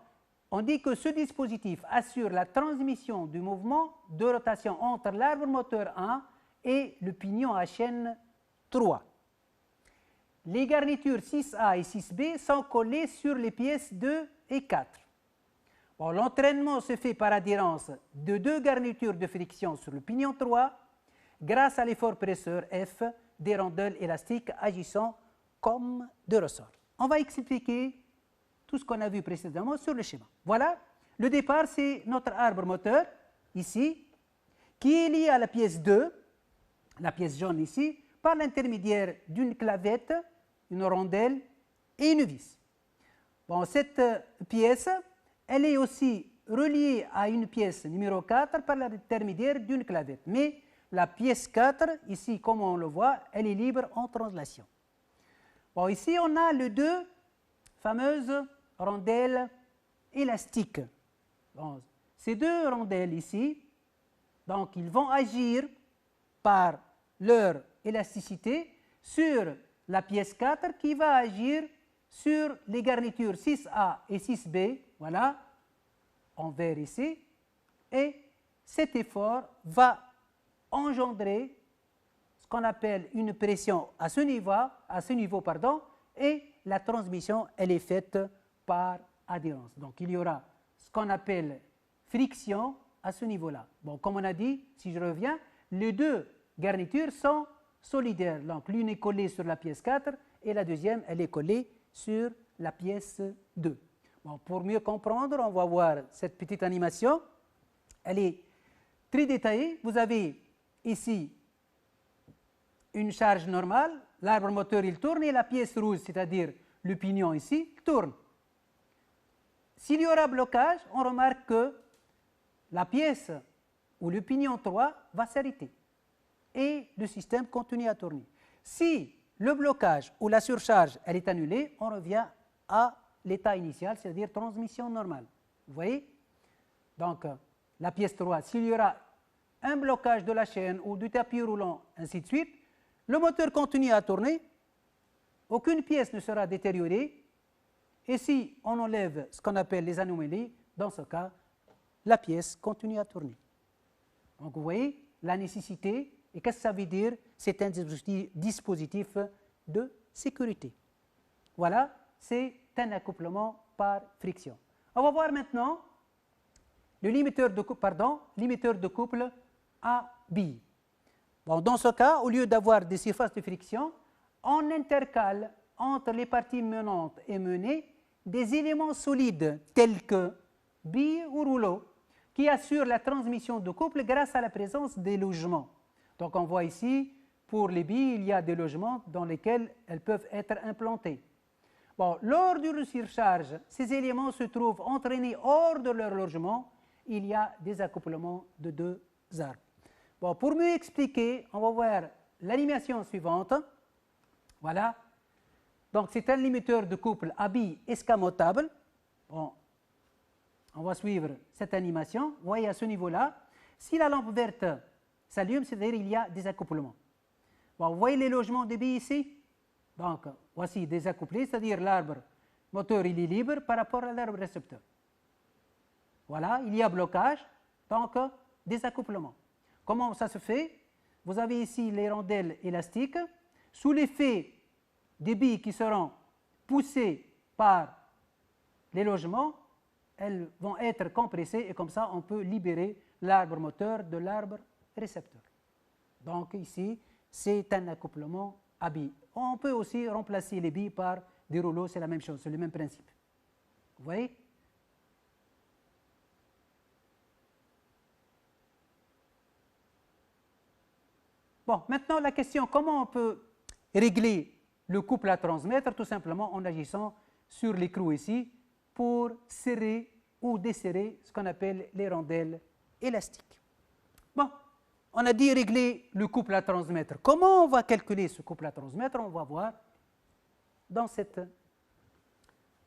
on dit que ce dispositif assure la transmission du mouvement de rotation entre l'arbre moteur 1 et le pignon à chaîne 3. Les garnitures 6A et 6B sont collées sur les pièces 2 et 4. Bon, l'entraînement se fait par adhérence de 2 garnitures de friction sur le pignon 3 grâce à l'effort presseur F des rondelles élastiques agissant comme de ressort. On va expliquer tout ce qu'on a vu précédemment sur le schéma. Voilà, le départ, c'est notre arbre moteur, ici, qui est lié à la pièce 2, la pièce jaune ici, par l'intermédiaire d'une clavette, une rondelle et une vis. Bon, cette pièce, elle est aussi reliée à une pièce numéro 4 par l'intermédiaire d'une clavette. Mais la pièce 4, ici, comme on le voit, elle est libre en translation. Bon, ici, on a les 2 fameuses rondelles élastiques. Bon, ces 2 rondelles ici, donc ils vont agir par leur élasticité sur la pièce 4 qui va agir sur les garnitures 6A et 6B, voilà, en vert ici, et cet effort va engendrer ce qu'on appelle une pression à ce niveau, et la transmission, elle est faite par adhérence. Donc, il y aura ce qu'on appelle friction à ce niveau-là. Bon, comme on a dit, si je reviens, les 2 garnitures sont solidaires. Donc, l'une est collée sur la pièce 4 et la deuxième, elle est collée sur la pièce 2. Bon, pour mieux comprendre, on va voir cette petite animation. Elle est très détaillée. Vous avez ici une charge normale, l'arbre moteur il tourne et la pièce rouge, c'est-à-dire le pignon ici, tourne. S'il y aura blocage, on remarque que la pièce ou le pignon 3 va s'arrêter et le système continue à tourner. Si le blocage ou la surcharge elle est annulée, on revient à l'état initial, c'est-à-dire transmission normale. Vous voyez? Donc, la pièce 3, s'il y aura un blocage de la chaîne ou du tapis roulant, ainsi de suite, le moteur continue à tourner, aucune pièce ne sera détériorée, et si on enlève ce qu'on appelle les anomalies, dans ce cas, la pièce continue à tourner. Donc vous voyez la nécessité, et qu'est-ce que ça veut dire? C'est un dispositif de sécurité. Voilà, c'est un accouplement par friction. On va voir maintenant le limiteur de couple à billes. Bon, dans ce cas, au lieu d'avoir des surfaces de friction, on intercale entre les parties menantes et menées des éléments solides tels que billes ou rouleaux qui assurent la transmission de couple grâce à la présence des logements. Donc on voit ici, pour les billes, il y a des logements dans lesquels elles peuvent être implantées. Bon, lors d'une surcharge, ces éléments se trouvent entraînés hors de leur logement. Il y a des accouplements de 2 arbres. Bon, pour mieux expliquer, on va voir l'animation suivante. Voilà. Donc, c'est un limiteur de couple à billes escamotable. Bon, on va suivre cette animation. Vous voyez à ce niveau-là, si la lampe verte s'allume, c'est-à-dire qu'il y a des accouplements. Bon, vous voyez les logements des billes ici? Donc, voici désaccouplé, c'est-à-dire l'arbre moteur il est libre par rapport à l'arbre récepteur. Voilà, il y a blocage, donc désaccouplement. Comment ça se fait? Vous avez ici les rondelles élastiques. Sous l'effet des billes qui seront poussées par les logements, elles vont être compressées et comme ça on peut libérer l'arbre moteur de l'arbre récepteur. Donc ici, c'est un accouplement à billes. On peut aussi remplacer les billes par des rouleaux, c'est la même chose, c'est le même principe. Vous voyez? Bon, maintenant la question, comment on peut régler le couple à transmettre? Tout simplement en agissant sur l'écrou ici pour serrer ou desserrer ce qu'on appelle les rondelles élastiques. Bon, on a dit régler le couple à transmettre. Comment on va calculer ce couple à transmettre? On va voir dans cette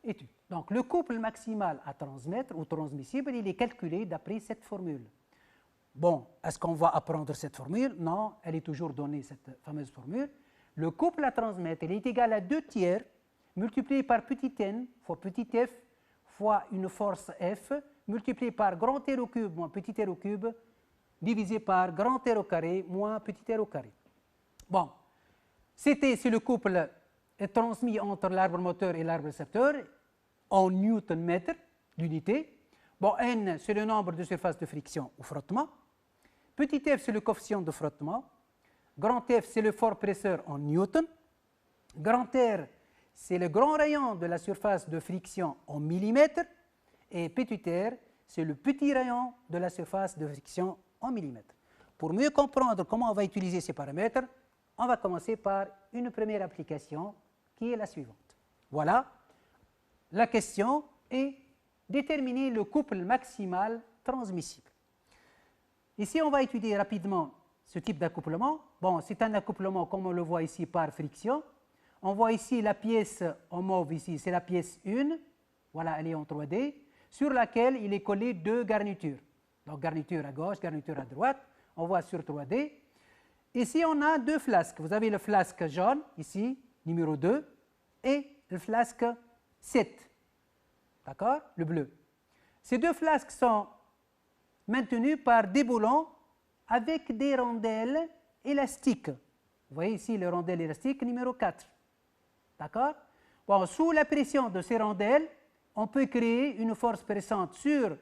étude. Donc, le couple maximal à transmettre ou transmissible, il est calculé d'après cette formule. Bon, est-ce qu'on va apprendre cette formule? Non, elle est toujours donnée, cette fameuse formule. Le couple à transmettre, il est égal à 2 tiers multiplié par petit n fois petit f fois une force F multiplié par grand R au cube moins petit r au cube divisé par grand R au carré moins petit r au carré. Bon, CT, c'est le couple est transmis entre l'arbre moteur et l'arbre récepteur en newton-mètre d'unité. Bon, N, c'est le nombre de surfaces de friction ou frottement. Petit f, c'est le coefficient de frottement. Grand F, c'est le fort presseur en newton. Grand R, c'est le grand rayon de la surface de friction en millimètres. Et petit r, c'est le petit rayon de la surface de friction en millimètres. Pour mieux comprendre comment on va utiliser ces paramètres, on va commencer par une première application qui est la suivante. Voilà, la question est déterminer le couple maximal transmissible. Ici, on va étudier rapidement ce type d'accouplement. Bon, c'est un accouplement comme on le voit ici par friction. On voit ici la pièce en mauve, ici, c'est la pièce 1. Voilà, elle est en 3D, sur laquelle il est collé 2 garnitures. Donc, garniture à gauche, garniture à droite. On voit sur 3D. Ici, on a 2 flasques. Vous avez le flasque jaune, ici, numéro 2, et le flasque 7. D'accord? Le bleu. Ces 2 flasques sont maintenues par des boulons avec des rondelles élastiques. Vous voyez ici les rondelles élastiques numéro 4. D'accord? Bon, sous la pression de ces rondelles, on peut créer une force pressante sur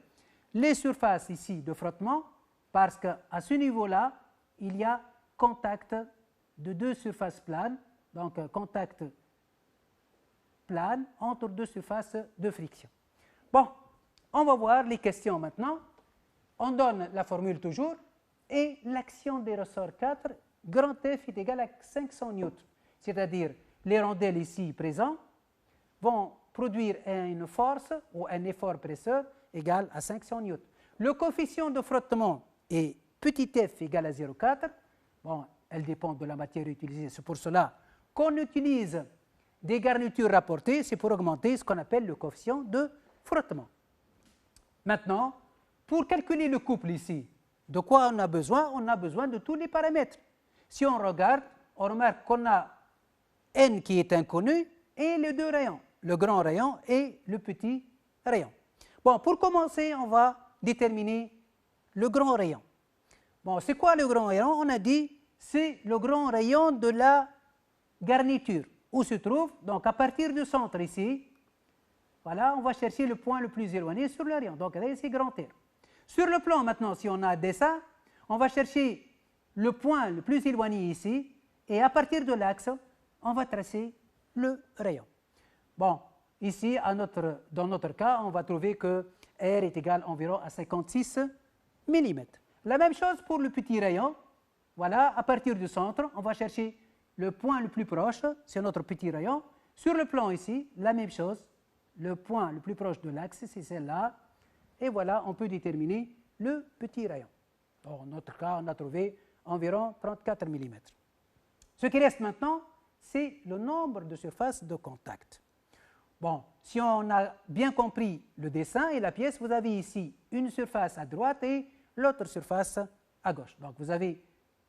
les surfaces ici de frottement parce qu'à ce niveau-là, il y a contact de 2 surfaces planes, donc contact plane entre 2 surfaces de friction. Bon, on va voir les questions maintenant. On donne la formule toujours et l'action des ressorts 4, grand F est égal à 500 newtons, c'est-à-dire les rondelles ici présentes vont produire une force ou un effort presseur égal à 500 newtons. Le coefficient de frottement est petit f égal à 0,4. Bon, elle dépend de la matière utilisée. C'est pour cela qu'on utilise des garnitures rapportées, c'est pour augmenter ce qu'on appelle le coefficient de frottement. Maintenant, pour calculer le couple ici, de quoi on a besoin? On a besoin de tous les paramètres. Si on regarde, on remarque qu'on a N qui est inconnu et les 2 rayons, le grand rayon et le petit rayon. Bon, pour commencer, on va déterminer le grand rayon. Bon, c'est quoi le grand rayon? On a dit c'est le grand rayon de la garniture où se trouve, donc à partir du centre ici, voilà, on va chercher le point le plus éloigné sur le rayon. Donc, c'est grand R. Sur le plan maintenant, si on a un dessin, on va chercher le point le plus éloigné ici, et à partir de l'axe, on va tracer le rayon. Bon, ici, dans notre cas, on va trouver que R est égal environ à 56 mm. La même chose pour le petit rayon. Voilà, à partir du centre, on va chercher le point le plus proche, c'est notre petit rayon. Sur le plan ici, la même chose. Le point le plus proche de l'axe, c'est celle-là. Et voilà, on peut déterminer le petit rayon. Dans notre cas, on a trouvé environ 34 mm. Ce qui reste maintenant, c'est le nombre de surfaces de contact. Bon, si on a bien compris le dessin et la pièce, vous avez ici une surface à droite et l'autre surface à gauche. Donc, vous avez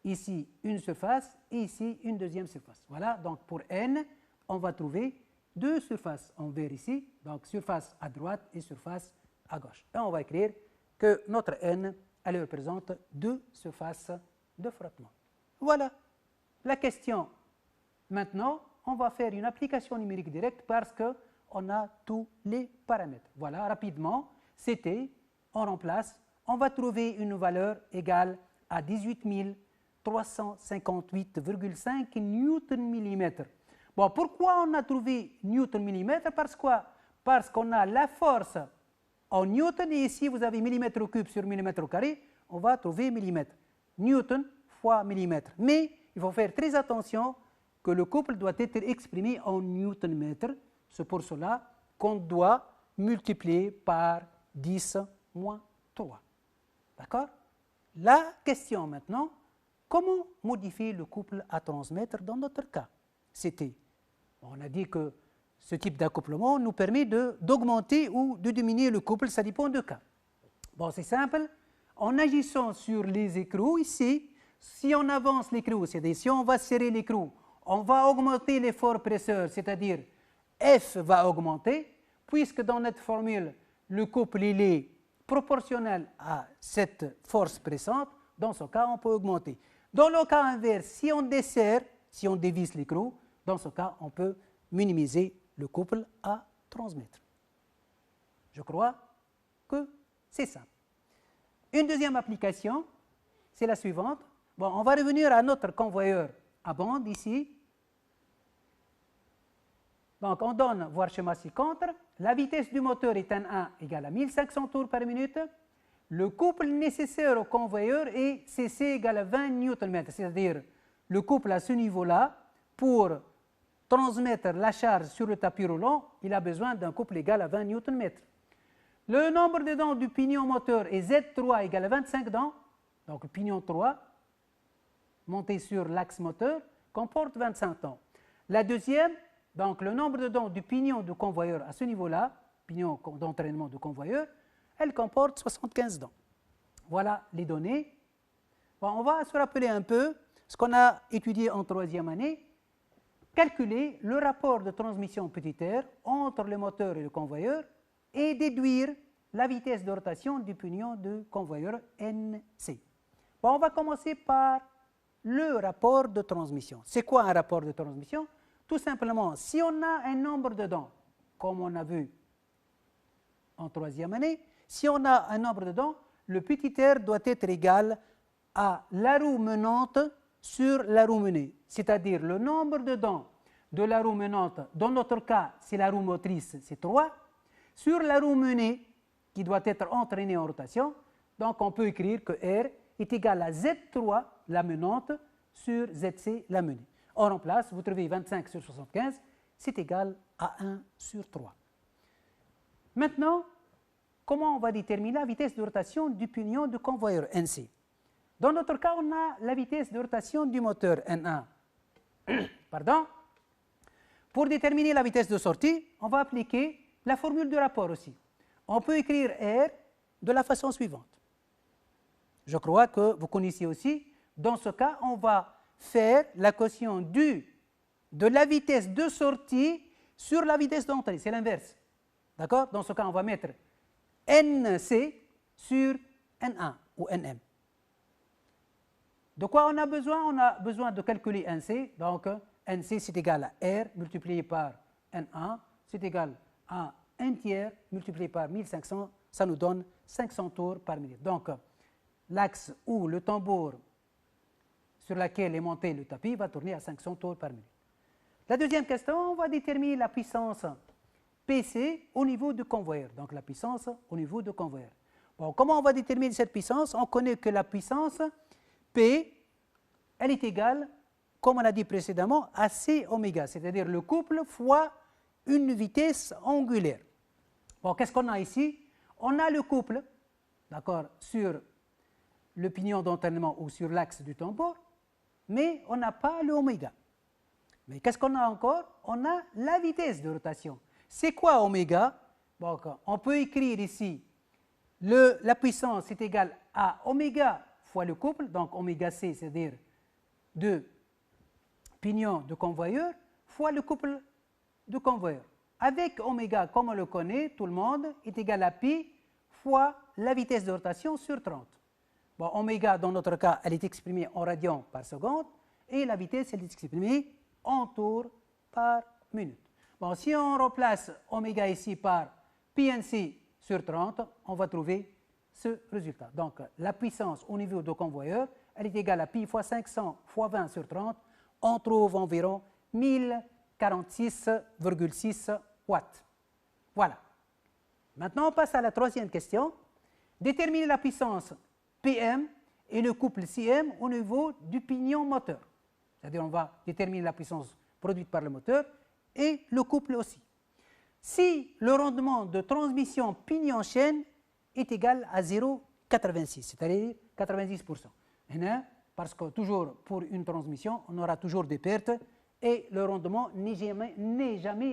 ici une surface et ici une deuxième surface. Voilà, donc pour N, on va trouver 2 surfaces en vert ici, donc surface à droite et surface à gauche. Et on va écrire que notre N, elle représente 2 surfaces de frottement. Voilà la question. Maintenant, on va faire une application numérique directe parce qu'on a tous les paramètres. Voilà, rapidement, c'était, on remplace, on va trouver une valeur égale à 18 358,5 Nm. Bon, pourquoi on a trouvé Nm? Parce qu'on a la force en Newton et ici vous avez millimètre au cube sur millimètre au carré, on va trouver millimètre. Newton fois millimètre. Mais il faut faire très attention que le couple doit être exprimé en Newton-mètre. C'est pour cela qu'on doit multiplier par 10 moins 3. D'accord? La question maintenant, comment modifier le couple à transmettre dans notre cas? C'était, on a dit que ce type d'accouplement nous permet d'augmenter ou de diminuer le couple, ça dépend du cas. Bon, c'est simple. En agissant sur les écrous ici, si on avance l'écrou, c'est-à-dire si on va serrer l'écrou, on va augmenter l'effort presseur, c'est-à-dire F va augmenter, puisque dans notre formule, le couple il est proportionnel à cette force pressante, dans ce cas, on peut augmenter. Dans le cas inverse, si on desserre, si on dévisse l'écrou, dans ce cas, on peut minimiser le couple à transmettre. Je crois que c'est ça. Une deuxième application, c'est la suivante. Bon, on va revenir à notre convoyeur à bande ici. Donc, on donne, voir schéma ci-contre, la vitesse du moteur est N1 égale à 1500 tours par minute. Le couple nécessaire au convoyeur est CC égale à 20 Nm, c'est-à-dire le couple à ce niveau-là, pour transmettre la charge sur le tapis roulant, il a besoin d'un couple égal à 20 Nm. Le nombre de dents du pignon moteur est Z3 égale à 25 dents, donc le pignon 3, monté sur l'axe moteur, comporte 25 dents. La deuxième, donc le nombre de dents du pignon de convoyeur à ce niveau-là, pignon d'entraînement de convoyeur, elle comporte 75 dents. Voilà les données. Bon, on va se rappeler un peu ce qu'on a étudié en troisième année. Calculer le rapport de transmission petit r entre le moteur et le convoyeur et déduire la vitesse de rotation du pignon de convoyeur NC. Bon, on va commencer par le rapport de transmission. C'est quoi un rapport de transmission? Tout simplement, si on a un nombre de dents, comme on a vu en troisième année, si on a un nombre de dents, le petit r doit être égal à la roue menante sur la roue menée, c'est-à-dire le nombre de dents de la roue menante, dans notre cas, c'est la roue motrice, c'est 3, sur la roue menée, qui doit être entraînée en rotation, donc on peut écrire que R est égal à Z3, la menante, sur ZC, la menée. On remplace, vous trouvez 25 sur 75, c'est égal à 1 sur 3. Maintenant, comment on va déterminer la vitesse de rotation du pignon de convoyeur NC? Dans notre cas, on a la vitesse de rotation du moteur N1. Pardon. Pour déterminer la vitesse de sortie, on va appliquer la formule de rapport aussi. On peut écrire R de la façon suivante. Je crois que vous connaissez aussi. Dans ce cas, on va faire la quotient de la vitesse de sortie sur la vitesse d'entrée. C'est l'inverse. D'accord? Dans ce cas, on va mettre NC sur N1 ou NM. De quoi on a besoin? On a besoin de calculer NC. Donc, NC, c'est égal à R multiplié par N1. C'est égal à 1 tiers multiplié par 1500. Ça nous donne 500 tours par minute. Donc, l'axe où le tambour sur lequel est monté le tapis va tourner à 500 tours par minute. La deuxième question, on va déterminer la puissance PC au niveau du convoyeur. Donc, la puissance au niveau du convoyeur. Bon, comment on va déterminer cette puissance? On connaît que la puissance P, elle est égale, comme on a dit précédemment, à C oméga, c'est-à-dire le couple fois une vitesse angulaire. Bon, qu'est-ce qu'on a ici? On a le couple, d'accord, sur le pignon d'entraînement ou sur l'axe du tambour, mais on n'a pas le oméga. Mais qu'est-ce qu'on a encore? On a la vitesse de rotation. C'est quoi oméga? Bon, on peut écrire ici la puissance est égale à oméga fois le couple, donc oméga C, c'est-à-dire de pignon de convoyeur, fois le couple de convoyeur. Avec oméga, comme on le connaît, tout le monde, est égal à pi fois la vitesse de rotation sur 30. Bon, oméga, dans notre cas, elle est exprimée en radians par seconde, et la vitesse, elle est exprimée en tours par minute. Bon, si on remplace oméga ici par pi NC sur 30, on va trouver ce résultat. Donc, la puissance au niveau de convoyeur, elle est égale à pi fois 500 fois 20 sur 30. On trouve environ 1046,6 watts. Voilà. Maintenant, on passe à la troisième question. Déterminer la puissance PM et le couple CM au niveau du pignon moteur. C'est-à-dire, on va déterminer la puissance produite par le moteur et le couple aussi. Si le rendement de transmission pignon-chaîne est égal à 0,86, c'est-à-dire 90%. Parce que toujours pour une transmission, on aura toujours des pertes et le rendement n'est jamais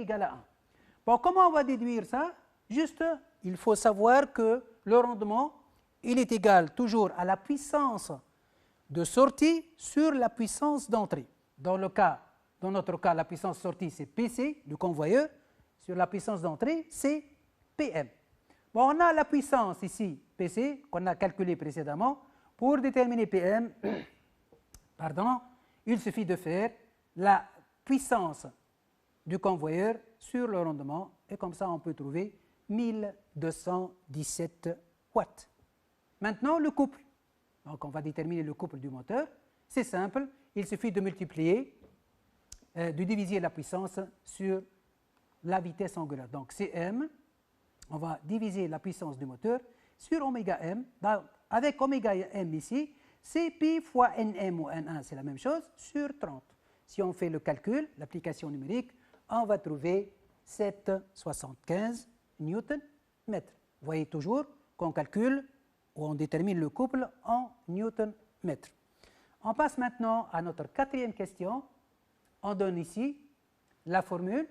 égal à 1. Bon, comment on va déduire ça? Juste, il faut savoir que le rendement, il est égal toujours à la puissance de sortie sur la puissance d'entrée. Dans notre cas, la puissance sortie, c'est PC, le convoyeur. Sur la puissance d'entrée, c'est PM. Bon, on a la puissance ici, PC, qu'on a calculé précédemment. Pour déterminer PM, il suffit de faire la puissance du convoyeur sur le rendement, et comme ça, on peut trouver 1217 watts. Maintenant, le couple. Donc, on va déterminer le couple du moteur. C'est simple, il suffit de multiplier, de diviser la puissance sur la vitesse angulaire. Donc, Cm, on va diviser la puissance du moteur sur oméga m. Avec oméga m ici, c'est pi fois Nm ou N1, c'est la même chose, sur 30. Si on fait le calcul, l'application numérique, on va trouver 7,75 Nm. Vous voyez toujours qu'on calcule ou on détermine le couple en Nm. On passe maintenant à notre quatrième question. On donne ici la formule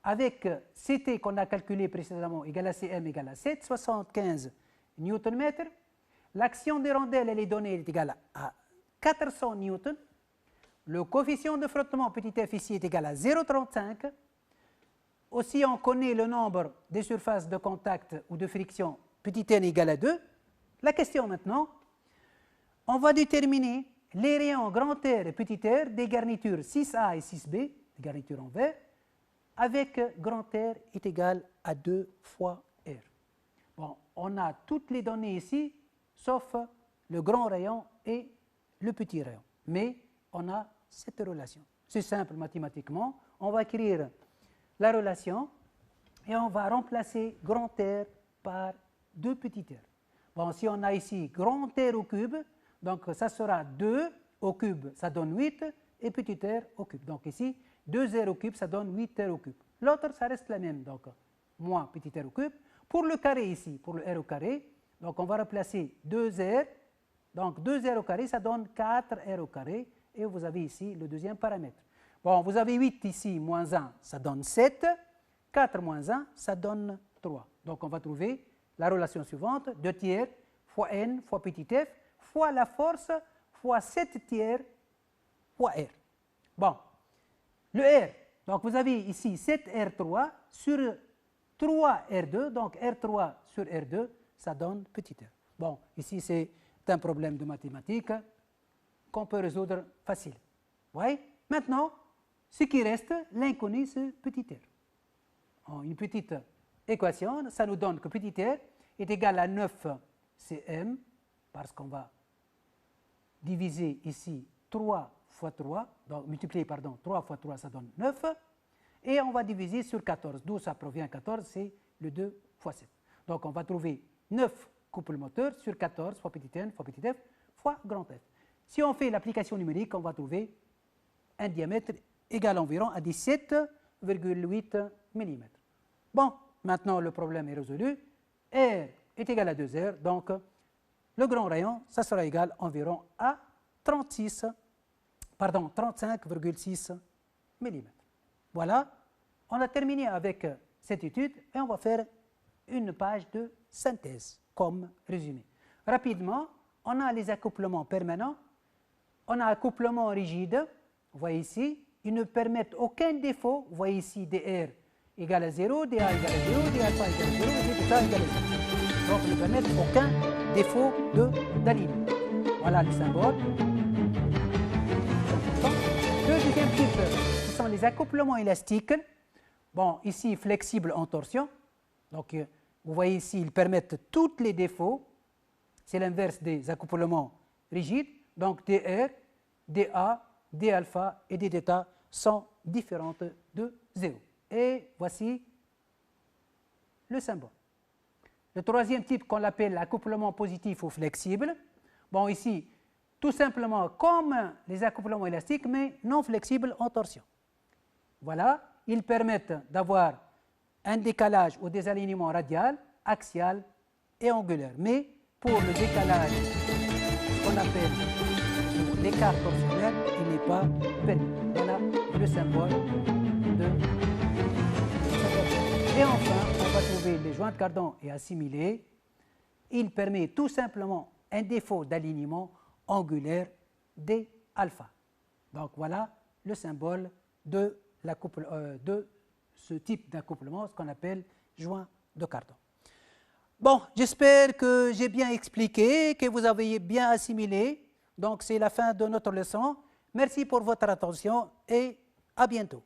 avec Ct qu'on a calculé précédemment égal à Cm égale à 7,75 Nm. L'action des rondelles, elle est donnée, elle est égale à 400 Newton. Le coefficient de frottement petit f ici est égal à 0,35. Aussi, on connaît le nombre des surfaces de contact ou de friction petit n égale à 2. La question maintenant, on va déterminer les rayons grand R et petit r des garnitures 6A et 6B, des garnitures en verre, avec grand R est égal à 2 fois R. Bon, on a toutes les données ici, sauf le grand rayon et le petit rayon. Mais on a cette relation. C'est simple mathématiquement. On va écrire la relation et on va remplacer grand R par 2 petits r. Bon, si on a ici grand R au cube, donc ça sera 2 au cube, ça donne 8, et petit r au cube. Donc ici, 2r au cube, ça donne 8r au cube. L'autre, ça reste la même, donc moins petit r au cube. Pour le carré ici, pour le r au carré, donc on va remplacer 2r, donc 2r au carré, ça donne 4r au carré, et vous avez ici le deuxième paramètre. Bon, vous avez 8 ici, moins 1, ça donne 7, 4 moins 1, ça donne 3. Donc on va trouver la relation suivante, 2 tiers fois n fois petit f, fois la force, fois 7 tiers fois r. Bon, le r, donc vous avez ici 7r3 sur 3r2, donc r3 sur r2, ça donne petit r. Bon, ici c'est un problème de mathématiques qu'on peut résoudre facile. Vous voyez? Maintenant, ce qui reste, l'inconnu, c'est petit r. Une petite équation, ça nous donne que petit r est égal à 9 cm, parce qu'on va diviser ici 3 fois 3, donc multiplier, 3 fois 3, ça donne 9, et on va diviser sur 14. D'où ça provient 14, c'est le 2 fois 7. Donc on va trouver 9 couples moteurs sur 14 fois petit n fois petit f fois grand F. Si on fait l'application numérique, on va trouver un diamètre égal environ à 17,8 mm. Bon, maintenant le problème est résolu. R est égal à 2R, donc le grand rayon, ça sera égal environ à 35,6 mm. Voilà, on a terminé avec cette étude et on va faire une page de synthèse comme résumé. Rapidement, on a les accouplements permanents, on a accouplement rigide, vous voyez ici, ils ne permettent aucun défaut, vous voyez ici dr égale à 0, dA égale à 0, dα égale à 0, dθ égale à 0. Donc, ils ne permettent aucun défaut d'alignement. Voilà les symboles. Le deuxième type, ce sont les accouplements élastiques. Bon, ici, flexibles en torsion. Donc, vous voyez ici, ils permettent tous les défauts. C'est l'inverse des accouplements rigides. Donc, dr, dA, dα et dθ sont différentes de 0. Et voici le symbole. Le troisième type qu'on appelle accouplement positif ou flexible. Bon, ici, tout simplement comme les accouplements élastiques, mais non flexibles en torsion. Voilà, ils permettent d'avoir un décalage ou des alignements radial, axial et angulaire. Mais pour le décalage, ce qu'on appelle l'écart torsionnel, il n'est pas permis. Voilà le symbole de Et enfin, on va trouver les joints de cardan et assimilés. Il permet tout simplement un défaut d'alignement angulaire D alpha. Donc voilà le symbole de ce type d'accouplement, ce qu'on appelle joint de cardan. Bon, j'espère que j'ai bien expliqué, que vous avez bien assimilé. Donc c'est la fin de notre leçon. Merci pour votre attention et à bientôt.